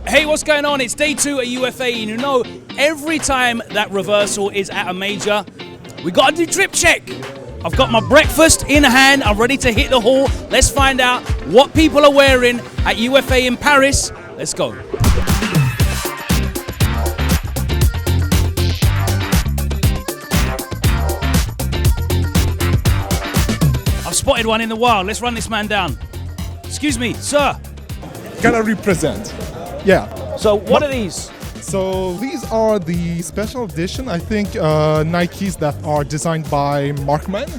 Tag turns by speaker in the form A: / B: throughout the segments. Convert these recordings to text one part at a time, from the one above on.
A: Hey, what's going on? It's day 2 at UFA, and you know, every time that reversal is at a major, we gotta do drip check. I've got my breakfast in hand, I'm ready to hit the hall. Let's find out what people are wearing at UFA in Paris. Let's go. I've spotted one in the wild. Let's run this man down. Excuse me, sir.
B: Gotta represent. Yeah.
A: So what are these?
B: So these are the special edition, I think, Nikes that are designed by Markman.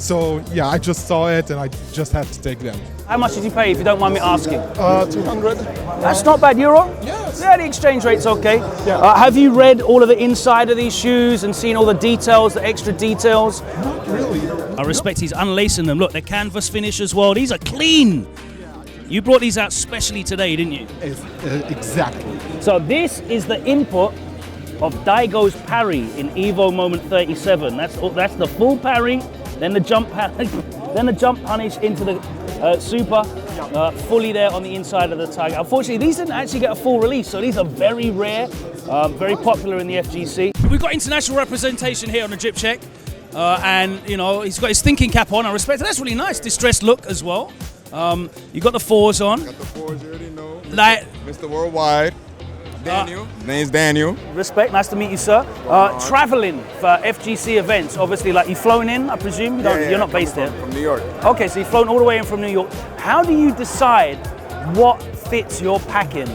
B: So yeah, I just saw it and I just had to take them.
A: How much did you pay, if you don't mind me asking?
B: 200.
A: That's not bad. Euro?
B: Yes.
A: Yeah, the exchange rate's okay.
B: Yeah.
A: Have you read all of the inside of these shoes and seen all the details, the extra details?
B: Not really.
A: I respect he's unlacing them. Look, they're canvas finish as well. These are clean. You brought these out specially today, didn't you?
B: Exactly.
A: So this is the input of 𝐑𝐞𝐯𝐬𝐚𝐥 parry in Evo Moment 37. That's the full parry, then the jump punish into the super, fully there on the inside of the tag. Unfortunately, these didn't actually get a full release, so these are very rare, very popular in the FGC. We've got international representation here on the drip check, and you know he's got his thinking cap on. I respect it. That's really nice. Distressed look as well. You got the 4s on.
C: Got the 4s, you already know.
A: Like,
C: Mr. Worldwide. Daniel. His name's Daniel.
A: Respect, nice to meet you, sir. Traveling for FGC events, obviously, like you've flown in, I presume? You're not based here?
C: From New York.
A: Okay, so you've flown all the way in from New York. How do you decide what fits your packing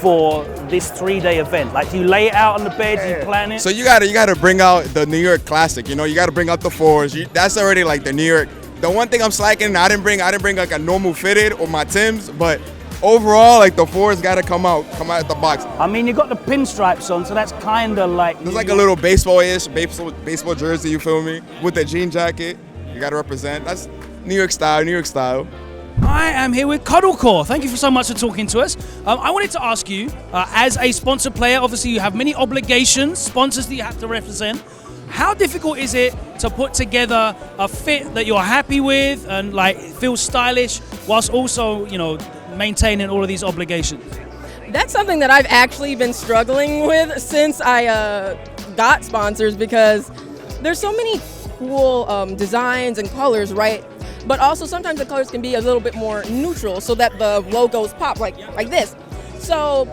A: for this 3-day event? Like, do you lay it out on the bed, do you plan it?
C: So you gotta bring out the New York classic, you know, you gotta bring out the 4s. That's already like the New York. The one thing I'm slacking, I didn't bring like a normal fitted or my Timbs, but overall, like the 4s gotta come out the box.
A: I mean, you got the pinstripes on, so that's kind of like...
C: There's like a little baseball-ish, baseball jersey, you feel me? With the jean jacket, you gotta represent. That's New York style, New York style.
A: I am here with 𝐑𝐞𝐯𝐬𝐚𝐥. Thank you so much for talking to us. I wanted to ask you, as a sponsor player, obviously you have many obligations, sponsors that you have to represent. How difficult is it to put together a fit that you're happy with and like feels stylish, whilst also, you know, maintaining all of these obligations?
D: That's something that I've actually been struggling with since I got sponsors, because there's so many cool designs and colors, right? But also sometimes the colors can be a little bit more neutral so that the logos pop like this. So,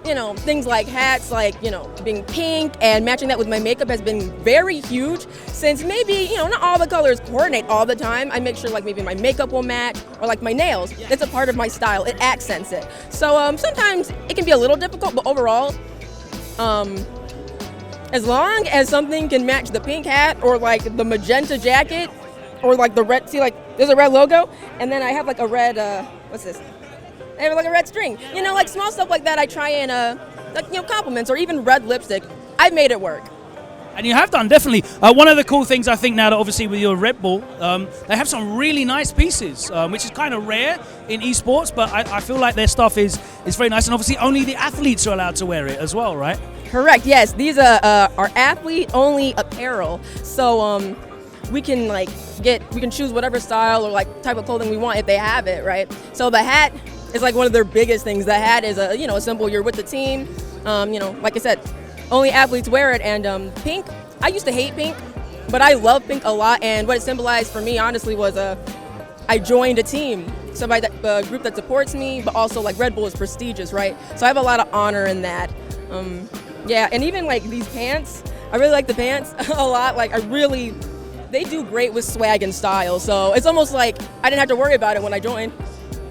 D: you know, things like hats, like, you know, being pink and matching that with my makeup has been very huge, since maybe, you know, not all the colors coordinate all the time. I make sure like maybe my makeup will match, or like my nails. It's a part of my style. It accents it. So sometimes it can be a little difficult, but overall, as long as something can match the pink hat or like the magenta jacket or like the red, see, like there's a red logo, and then I have like a red, what's this? I have like a red string, you know, like small stuff like that. I try and, like, you know, compliments, or even red lipstick. I've made it work.
A: And you have done, definitely. One of the cool things I think now that obviously with your Red Bull, they have some really nice pieces, which is kind of rare in esports, but I feel like their stuff is very nice, and obviously only the athletes are allowed to wear it as well, right?
D: Correct, yes. These are athlete-only apparel, so we can choose whatever style or like type of clothing we want if they have it, right? So the hat is like one of their biggest things. The hat is a symbol you're with the team. You know, like I said, only athletes wear it. And pink, I used to hate pink, but I love pink a lot. And what it symbolized for me, honestly, was I joined a team, somebody a group that supports me, but also like Red Bull is prestigious, right? So I have a lot of honor in that. Yeah, and even like these pants, I really like the pants a lot. Like they do great with swag and style. So it's almost like I didn't have to worry about it when I joined.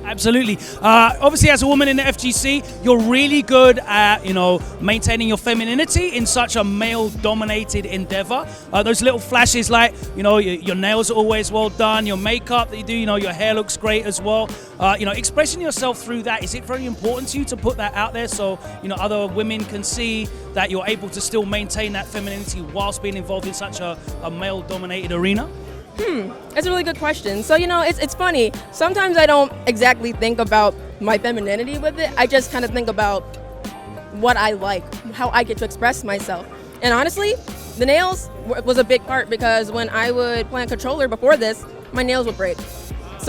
A: Absolutely. Obviously, as a woman in the FGC, you're really good at, you know, maintaining your femininity in such a male-dominated endeavor. Those little flashes, like, you know, your nails are always well done, your makeup that you do, you know, your hair looks great as well. You know, expressing yourself through that, is it very important to you to put that out there so, you know, other women can see that you're able to still maintain that femininity whilst being involved in such a male-dominated arena?
D: That's a really good question. So, you know, it's funny. Sometimes I don't exactly think about my femininity with it. I just kind of think about what I like, how I get to express myself. And honestly, the nails was a big part, because when I would play on controller before this, my nails would break. So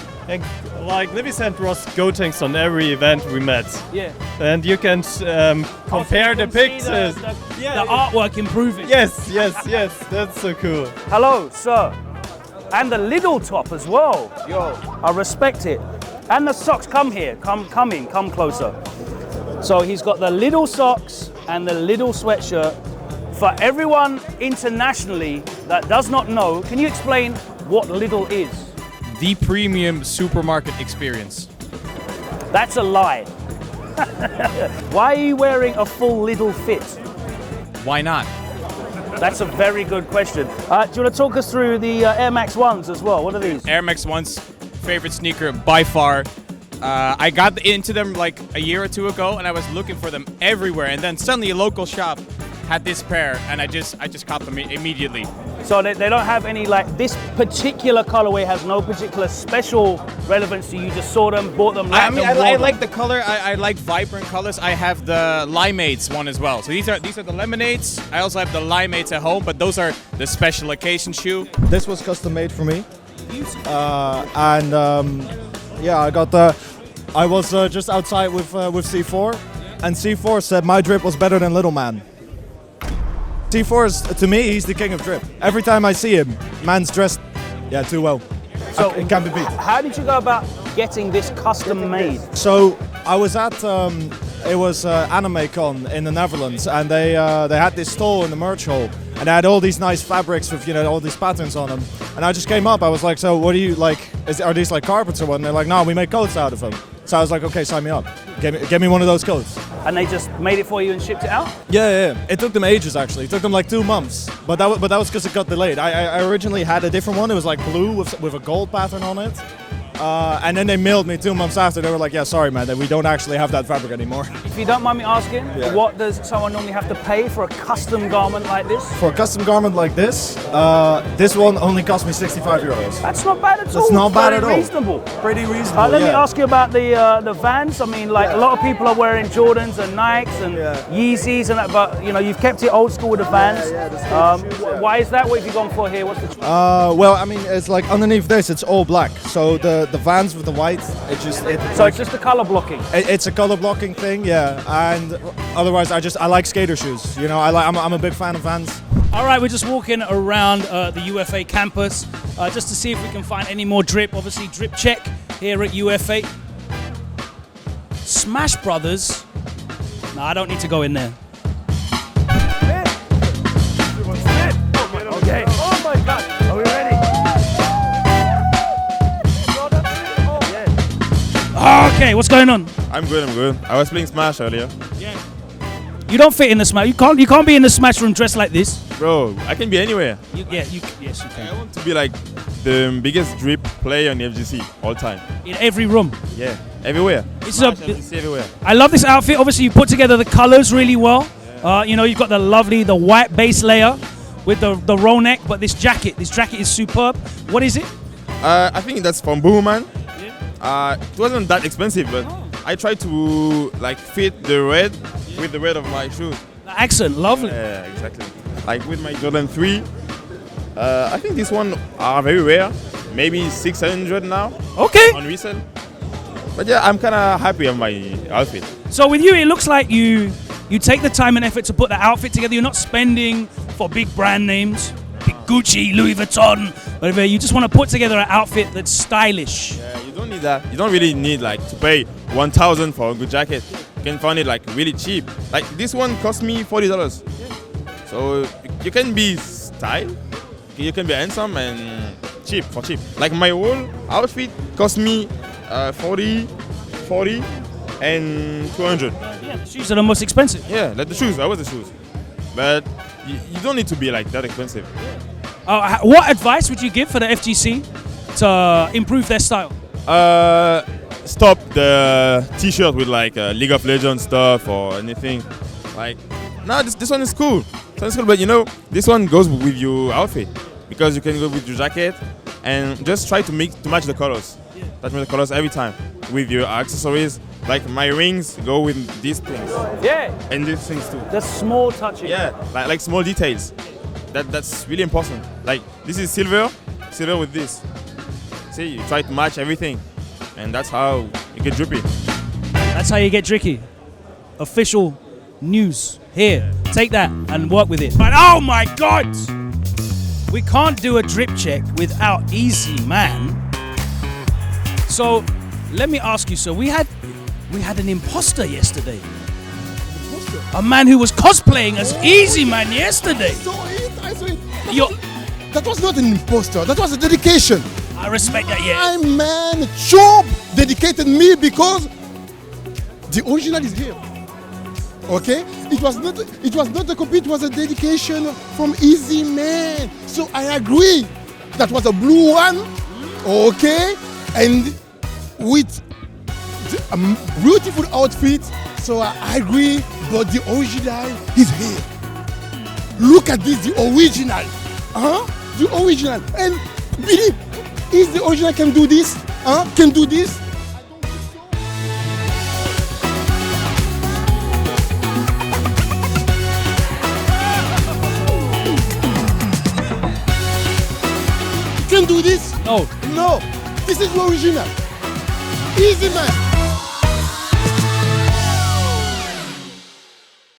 E: And like Livy sent us 𝐑𝐞𝐯𝐞𝐫𝐬𝐚𥥬 on every event we met.
A: Yeah.
E: And you can compare the pictures.
A: The artwork improving.
E: Yes, that's so cool.
A: Hello, sir. And the little top as well. Yo, I respect it. And the socks, come here, come in, come closer. So he's got the little socks and the little sweatshirt. For everyone internationally that does not know, can you explain what little is?
F: The premium supermarket experience.
A: That's a lie. Why are you wearing a full little fit?
F: Why not?
A: That's a very good question. Do you want to talk us through the Air Max 1s as well? What are these?
F: Air Max 1's favorite sneaker by far. I got into them like a year or two ago, and I was looking for them everywhere. And then suddenly a local shop had this pair, and I just caught them immediately.
A: So they don't have any, like, this particular colorway has no particular special relevance to you. You just saw them, bought them,
F: I mean, I
A: them.
F: like the color. I like vibrant colors. I have the Limeades one as well. So these are the lemonades. I also have the Limeades at home, but those are the special occasion shoe.
G: This was custom made for me. Yeah, I got I was just outside with C4, and C4 said my drip was better than Little Man. C4 is, to me, he's the king of drip. Every time I see him, man's dressed, yeah, too well. So it can't be beat.
A: How did you go about getting this custom made?
G: So I was at it was AnimeCon in the Netherlands, and they had this stall in the merch hall, and they had all these nice fabrics with all these patterns on them. And I just came up. I was like, so what do you like? Are these like carpets or what? And they're like, no, we make coats out of them. So I was like, okay, sign me up. Get me one of those coats.
A: And they just made it for you and shipped it out?
G: Yeah. It took them ages actually. It took them like 2 months. But that was because it got delayed. I originally had a different one. It was like blue with a gold pattern on it. And then they mailed me 2 months after. They were like, yeah, sorry, man, that we don't actually have that fabric anymore.
A: If you don't mind me asking, what does someone normally have to pay for a custom garment like this?
G: For a custom garment like this one only cost me 65 euros.
A: That's not bad at all.
G: That's not bad at all.
A: Reasonable.
G: Pretty reasonable,
A: Let me ask you about the Vans. I mean, like a lot of people are wearing Jordans and Nikes and Yeezys and that, but you know, you've kept it old school with the Vans. Why is that? What have you gone for here? What's the
G: well, I mean, it's like underneath this, it's all black. So the Vans with the white, it's just
A: a color blocking.
G: It's a color blocking thing, yeah. And otherwise, I like skater shoes. You know, I'm a big fan of Vans.
A: All right, we're just walking around the UFA campus just to see if we can find any more drip. Obviously, drip check here at UFA. Smash Brothers. No, I don't need to go in there. Okay. Oh my God. Are we ready? Okay, what's going on?
H: I'm good. I was playing Smash earlier.
A: Yeah. You don't fit in the Smash. You can't be in the Smash room dressed like this.
H: Bro, I can be anywhere.
A: Yes, you can.
H: I want to be like the biggest drip player in the FGC all time.
A: In every room.
H: Yeah, everywhere.
A: FGC
H: everywhere.
A: I love this outfit. Obviously, you put together the colors really well. Yeah. You know, you've got the white base layer with the roll neck, but this jacket is superb. What is it?
H: I think that's from Boomerman. Yeah. It wasn't that expensive, but I tried to like fit the red with the red of my shoes.
A: The accent, lovely.
H: Yeah, exactly. Like with my Jordan 3, I think this one are very rare. Maybe 600 now.
A: Okay.
H: On resale. But yeah, I'm kind of happy with my outfit.
A: So with you, it looks like you take the time and effort to put the outfit together. You're not spending for big brand names, big Gucci, Louis Vuitton, whatever. You just want to put together an outfit that's stylish.
H: Yeah, you don't need that. You don't really need like to pay 1,000 for a good jacket. You can find it like really cheap. Like this one cost me $40. So you can be style, you can be handsome and cheap. Like my whole outfit cost me 40, and 200.
A: Yeah, the shoes are the most expensive.
H: Yeah, like the shoes. I was the shoes. But you don't need to be like that expensive.
A: What advice would you give for the FGC to improve their style?
H: Stop the T-shirt with like League of Legends stuff or anything. Like, no, this one is cool. But you know, this one goes with your outfit because you can go with your jacket and just try to match the colors. Yeah. Match the colors every time with your accessories. Like my rings go with these things. Yeah. And these things too.
A: The small touches.
H: Yeah, like small details. That's really important. Like this is silver with this. See, you try to match everything, and that's how you get drippy.
A: That's how you get tricky. Official news here. Take that and work with it. But oh my God, we can't do a drip check without Easy Man. So let me ask you. So we had an imposter yesterday. A man who was cosplaying as Easy Man yesterday.
I: I saw it. That was not an imposter. That was a dedication.
A: I respect that, yeah.
I: My man, Job, dedicated me because the original is here. Okay? It was not a copy, it was a dedication from Easy Man. So I agree. That was a blue one. Okay? And with a beautiful outfit. So I agree, but the original is here. Look at this, the original. The original. And believe, if the original can do this, can do this, can do this?
A: No.
I: No. This is the original. Easy Man.